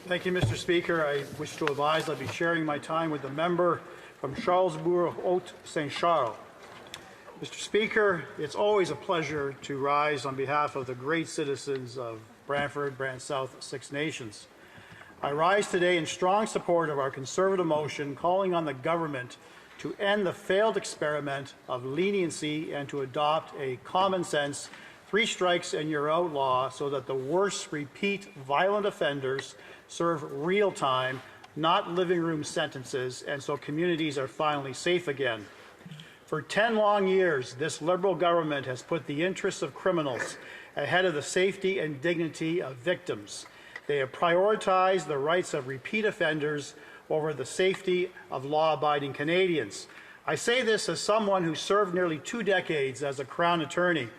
Thank you, Mr. Speaker. I wish to advise I'll be sharing my time with the member from Charlesbourg-Haute-Saint-Charles. Mr. Speaker, it's always a pleasure to rise on behalf of the great citizens of Brantford, Brant South, Six Nations. I rise today in strong support of our Conservative motion calling on the government to end the failed experiment of leniency and to adopt a common-sense 3 strikes and you're out law so that the worst repeat violent offenders serve real time, not living room sentences, and so communities are finally safe again. For 10 long years, this Liberal government has put the interests of criminals ahead of the safety and dignity of victims. They have prioritized the rights of repeat offenders over the safety of law-abiding Canadians. I say this as someone who served nearly 2 decades as a Crown attorney.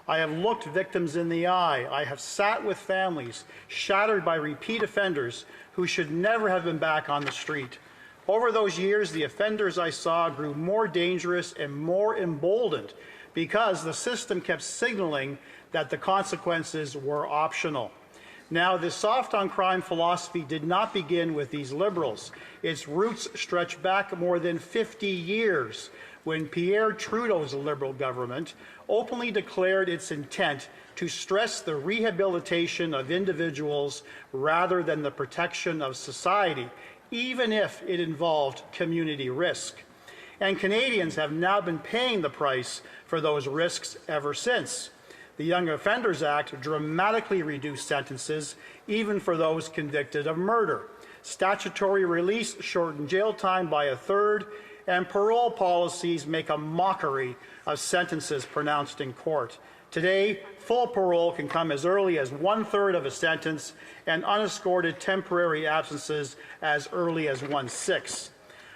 I have looked victims in the eye. I have sat with families shattered by repeat offenders who should never have been back on the street. Over those years, the offenders I saw grew more dangerous and more emboldened because the system kept signaling that the consequences were optional. Now, this soft-on-crime philosophy did not begin with these Liberals. Its roots stretch back more than 50 years when Pierre Trudeau's Liberal government openly declared its intent to stress the rehabilitation of individuals rather than the protection of society, even if it involved community risk. And Canadians have now been paying the price for those risks ever since. The Young Offenders Act dramatically reduced sentences, even for those convicted of murder. Statutory release shortened jail time by 1/3, and parole policies make a mockery of sentences pronounced in court. Today, full parole can come as early as 1/3 of a sentence, and unescorted temporary absences as early as 1/6.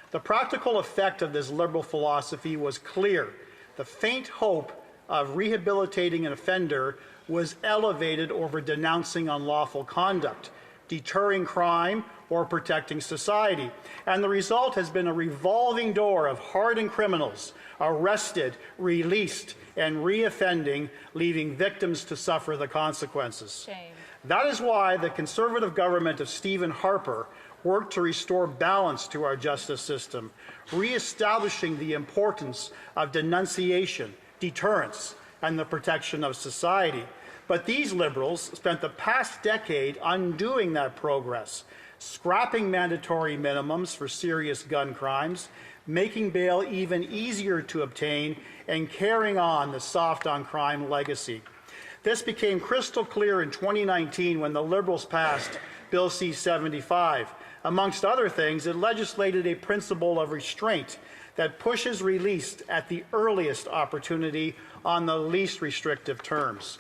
The practical effect of this Liberal philosophy was clear. The faint hope of rehabilitating an offender was elevated over denouncing unlawful conduct, deterring crime, or protecting society. And the result has been a revolving door of hardened criminals arrested, released, and reoffending, leaving victims to suffer the consequences. Shame. That is why the Conservative government of Stephen Harper worked to restore balance to our justice system, re-establishing the importance of denunciation, deterrence, and the protection of society. But these Liberals spent the past decade undoing that progress, scrapping mandatory minimums for serious gun crimes, making bail even easier to obtain, and carrying on the soft-on-crime legacy. This became crystal clear in 2019 when the Liberals passed Bill C-75. Amongst other things, it legislated a principle of restraint that pushes release at the earliest opportunity on the least restrictive terms.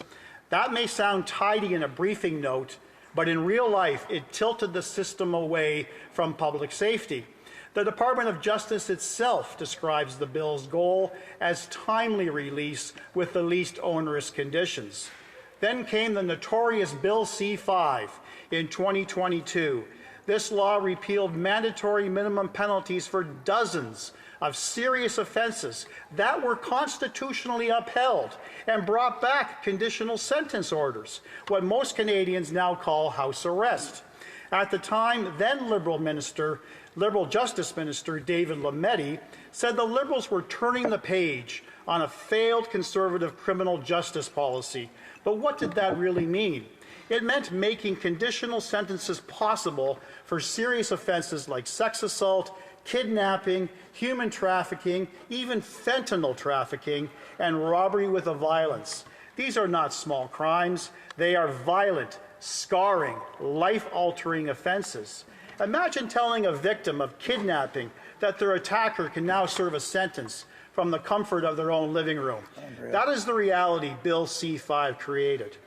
That may sound tidy in a briefing note, but in real life, it tilted the system away from public safety. The Department of Justice itself describes the bill's goal as timely release with the least onerous conditions. Then came the notorious Bill C-5 in 2022. This law repealed mandatory minimum penalties for dozens of serious offenses that were constitutionally upheld and brought back conditional sentence orders, what most Canadians now call house arrest. At the time, then Liberal Justice Minister David Lametti said the Liberals were turning the page on a failed Conservative criminal justice policy. But what did that really mean? It meant making conditional sentences possible for serious offenses like sex assault, kidnapping, human trafficking, even fentanyl trafficking, and robbery with a violence. These are not small crimes. They are violent, scarring, life-altering offenses. Imagine telling a victim of kidnapping that their attacker can now serve a sentence from the comfort of their own living room. That is the reality Bill C-5 created.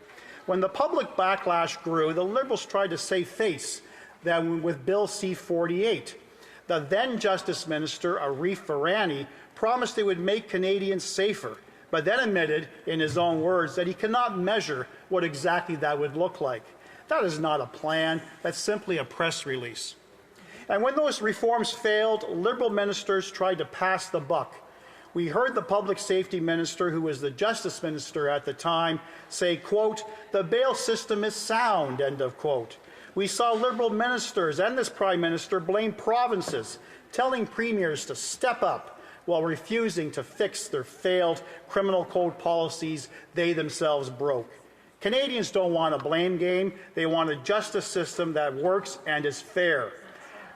When the public backlash grew, the Liberals tried to save face then with Bill C-48. The then Justice Minister, Arif Virani, promised it would make Canadians safer, but then admitted, in his own words, that he cannot measure what exactly that would look like. That is not a plan. That's simply a press release. And when those reforms failed, Liberal ministers tried to pass the buck. We heard the Public Safety Minister, who was the Justice Minister at the time, say, quote, "The bail system is sound," end of quote. We saw Liberal ministers and this Prime Minister blame provinces, telling premiers to step up while refusing to fix their failed criminal code policies they themselves broke. Canadians don't want a blame game. They want a justice system that works and is fair.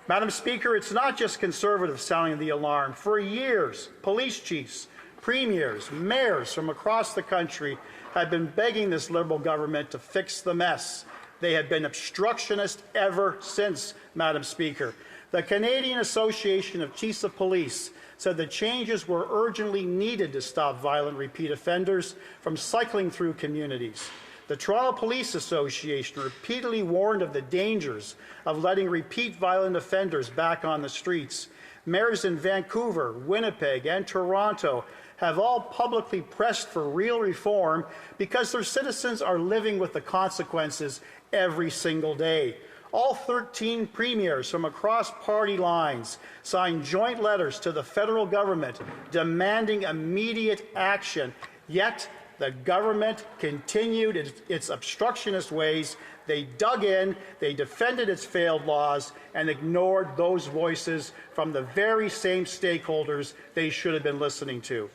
Madam Speaker, it's not just Conservatives sounding the alarm. For years, police chiefs, premiers, mayors from across the country have been begging this Liberal government to fix the mess. They have been obstructionist ever since, Madam Speaker. The Canadian Association of Chiefs of Police said the changes were urgently needed to stop violent repeat offenders from cycling through communities. The Toronto Police Association repeatedly warned of the dangers of letting repeat violent offenders back on the streets. Mayors in Vancouver, Winnipeg, and Toronto have all publicly pressed for real reform because their citizens are living with the consequences every single day. All 13 premiers from across party lines signed joint letters to the federal government demanding immediate action, yet the government continued its obstructionist ways. They dug in, they defended its failed laws, and ignored those voices from the very same stakeholders they should have been listening to.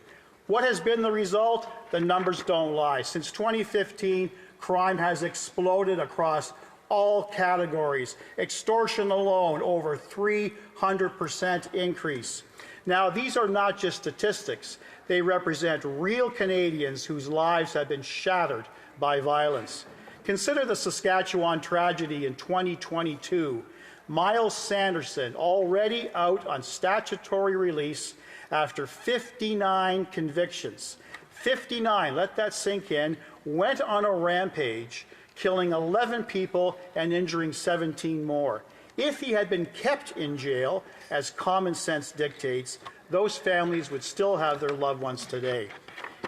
What has been the result? The numbers don't lie. Since 2015, crime has exploded across all categories. Extortion alone, over 300% increase. Now, these are not just statistics. They represent real Canadians whose lives have been shattered by violence. Consider the Saskatchewan tragedy in 2022. Miles Sanderson, already out on statutory release after 59 convictions. 59, let that sink in, went on a rampage, killing 11 people and injuring 17 more. If he had been kept in jail, as common sense dictates, those families would still have their loved ones today.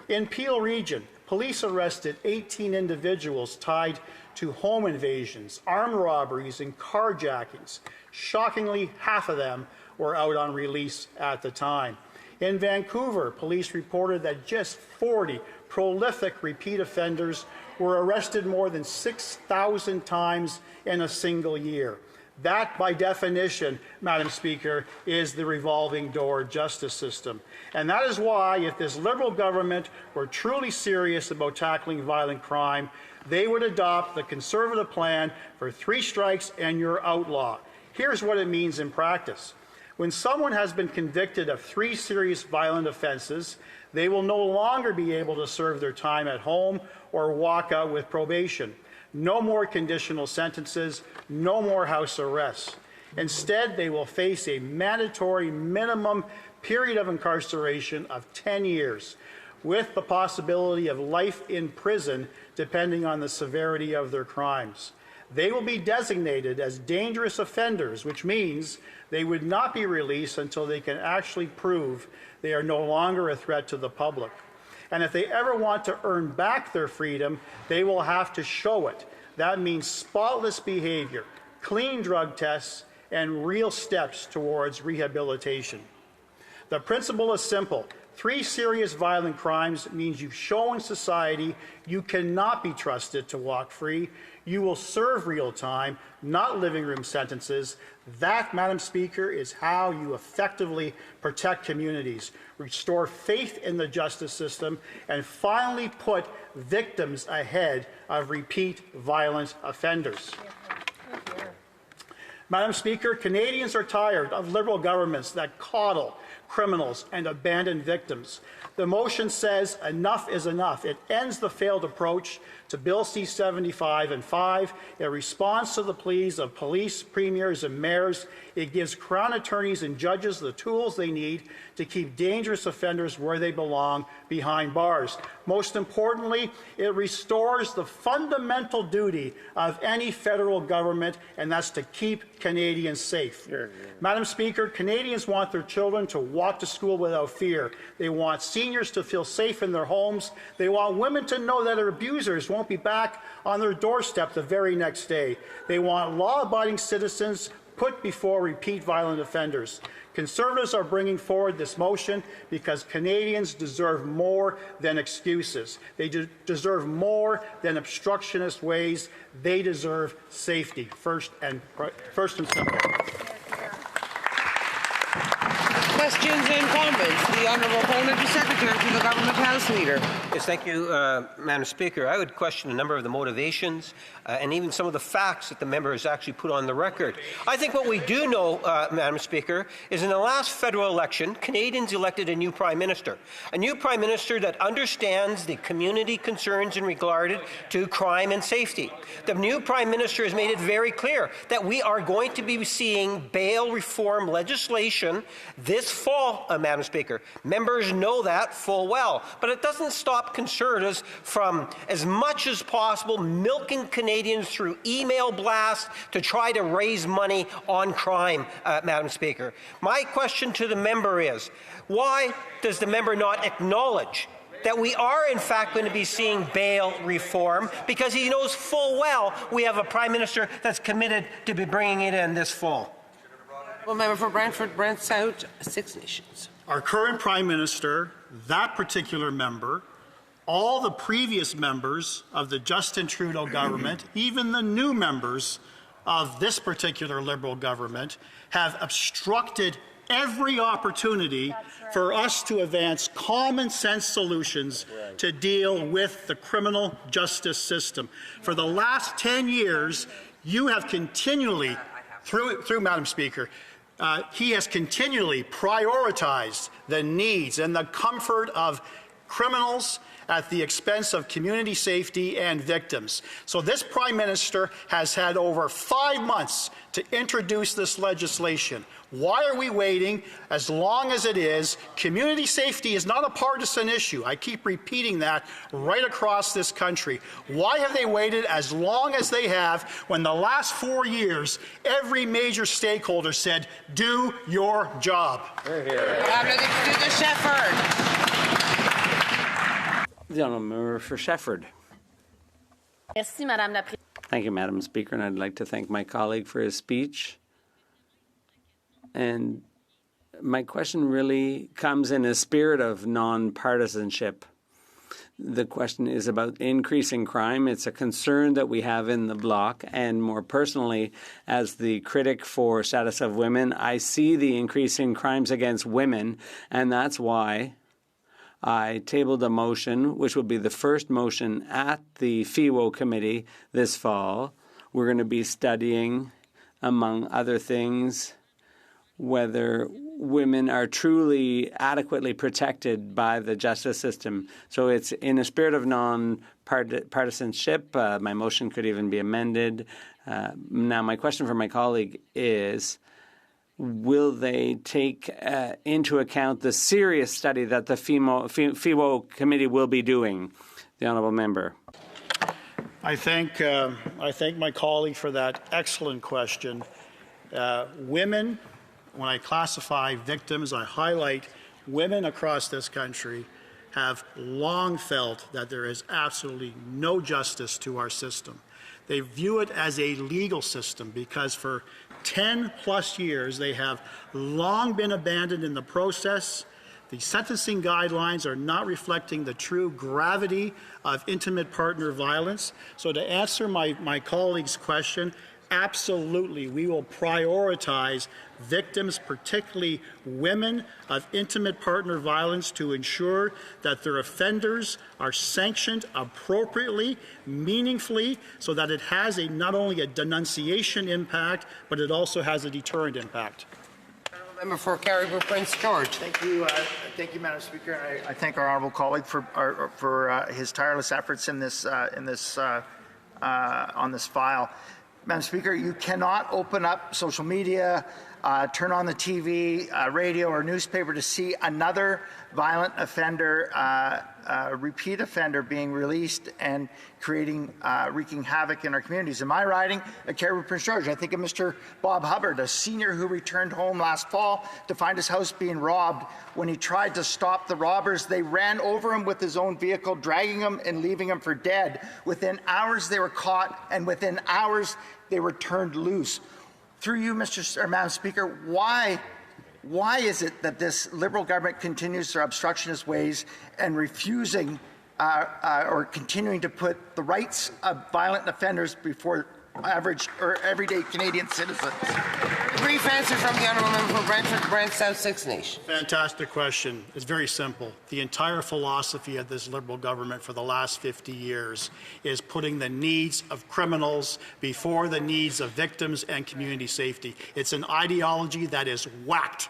In Peel Region, police arrested 18 individuals tied to home invasions, armed robberies, and carjackings. Shockingly, half of them were out on release at the time. In Vancouver, police reported that just 40 prolific repeat offenders were arrested more than 6,000 times in a single year. That, by definition, Madam Speaker, is the revolving door justice system. And that is why, if this Liberal government were truly serious about tackling violent crime, they would adopt the Conservative plan for 3 strikes and you're outlaw. Here's what it means in practice. When someone has been convicted of 3 serious violent offenses, they will no longer be able to serve their time at home or walk out with probation. No more conditional sentences, no more house arrests. Instead, they will face a mandatory minimum period of incarceration of 10 years, with the possibility of life in prison depending on the severity of their crimes. They will be designated as dangerous offenders, which means they would not be released until they can actually prove they are no longer a threat to the public. And if they ever want to earn back their freedom, they will have to show it. That means spotless behavior, clean drug tests, and real steps towards rehabilitation. The principle is simple. 3 serious violent crimes means you've shown society you cannot be trusted to walk free. You will serve real time, not living room sentences. That, Madam Speaker, is how you effectively protect communities, restore faith in the justice system, and finally put victims ahead of repeat violent offenders. Madam Speaker, Canadians are tired of Liberal governments that coddle criminals and abandon victims. The motion says enough is enough. It ends the failed approach to Bill C-75 and 5. It responds to the pleas of police, premiers, and mayors. It gives Crown attorneys and judges the tools they need to keep dangerous offenders where they belong, behind bars. Most importantly, it restores the fundamental duty of any federal government, and that's to keep Canadians safe. Madam Speaker, Canadians want their children to walk to school without fear. They want seniors to feel safe in their homes. They want women to know that their abusers won't be back on their doorstep the very next day. They want law-abiding citizens put before repeat violent offenders. Conservatives are bringing forward this motion because Canadians deserve more than excuses. They deserve more than obstructionist ways. They deserve safety, first and simple. Questions and comments. The Honourable Parliamentary Secretary to the Government House Leader. Yes, thank you, Madam Speaker. I would question a number of the motivations and even some of the facts that the member has actually put on the record. I think what we do know, Madam Speaker, is in the last federal election, Canadians elected a new Prime Minister that understands the community concerns in regard to crime and safety. The new Prime Minister has made it very clear that we are going to be seeing bail reform legislation this fall, Madam Speaker. Members know that full well, but it doesn't stop Conservatives from, as much as possible, milking Canadians through email blasts to try to raise money on crime, Madam Speaker. My question to the member is, why does the member not acknowledge that we are, in fact, going to be seeing bail reform, because he knows full well we have a Prime Minister that's committed to be bringing it in this fall? Well, member for Brantford, Brant South, Six Nations. Our current Prime Minister, that particular member, all the previous members of the Justin Trudeau government, even the new members of this particular Liberal government, have obstructed every opportunity for us to advance common sense solutions to deal with the criminal justice system. For the last 10 years, you have continually, through Madam Speaker, he has continually prioritized the needs and the comfort of criminals at the expense of community safety and victims. So this Prime Minister has had over 5 months to introduce this legislation. Why are we waiting as long as it is? Community safety is not a partisan issue. I keep repeating that right across this country. Why have they waited as long as they have when the last 4 years every major stakeholder said, do your job? The Honourable Member for Shefford. Thank you, Madam Speaker, and I'd like to thank my colleague for his speech. And my question really comes in a spirit of non-partisanship. The question is about increasing crime. It's a concern that we have in the bloc, and more personally, as the critic for status of women, I see the increasing crimes against women, and that's why I tabled a motion, which will be the first motion at the FIWO committee this fall. We're going to be studying, among other things, whether women are truly adequately protected by the justice system. So it's in a spirit of non-partisanship. My motion could even be amended. Now, my question for my colleague is, will they take into account the serious study that the FIWO committee will be doing? The Honourable Member. I thank my colleague for that excellent question. Women, when I classify victims, I highlight women across this country have long felt that there is absolutely no justice to our system. They view it as a legal system because for 10+ years they have long been abandoned in the process. The sentencing guidelines are not reflecting the true gravity of intimate partner violence. So to answer my colleague's question, absolutely, we will prioritize victims, particularly women, of intimate partner violence to ensure that their offenders are sanctioned appropriately, meaningfully, so that it has not only a denunciation impact, but it also has a deterrent impact. Member for Caribou Prince George. Thank you, Madam Speaker. I thank our honourable colleague for his tireless efforts in this on this file. Madam Speaker, you cannot open up social media, turn on the TV, radio, or newspaper to see another violent offender, repeat offender being released and wreaking havoc in our communities. In my riding at Caribou Prince George, I think of Mr. Bob Hubbard, a senior who returned home last fall to find his house being robbed. When he tried to stop the robbers, they ran over him with his own vehicle, dragging him and leaving him for dead. Within hours, they were caught, and within hours, they were turned loose. through you, Madam Speaker, why is it that this Liberal government continues their obstructionist ways and refusing or continuing to put the rights of violent offenders before average or everyday Canadian citizens? Brief answer from the honourable member for Brantford, Brant South Six Nation. Fantastic question. It's very simple. The entire philosophy of this Liberal government for the last 50 years is putting the needs of criminals before the needs of victims and community safety. It's an ideology that is whacked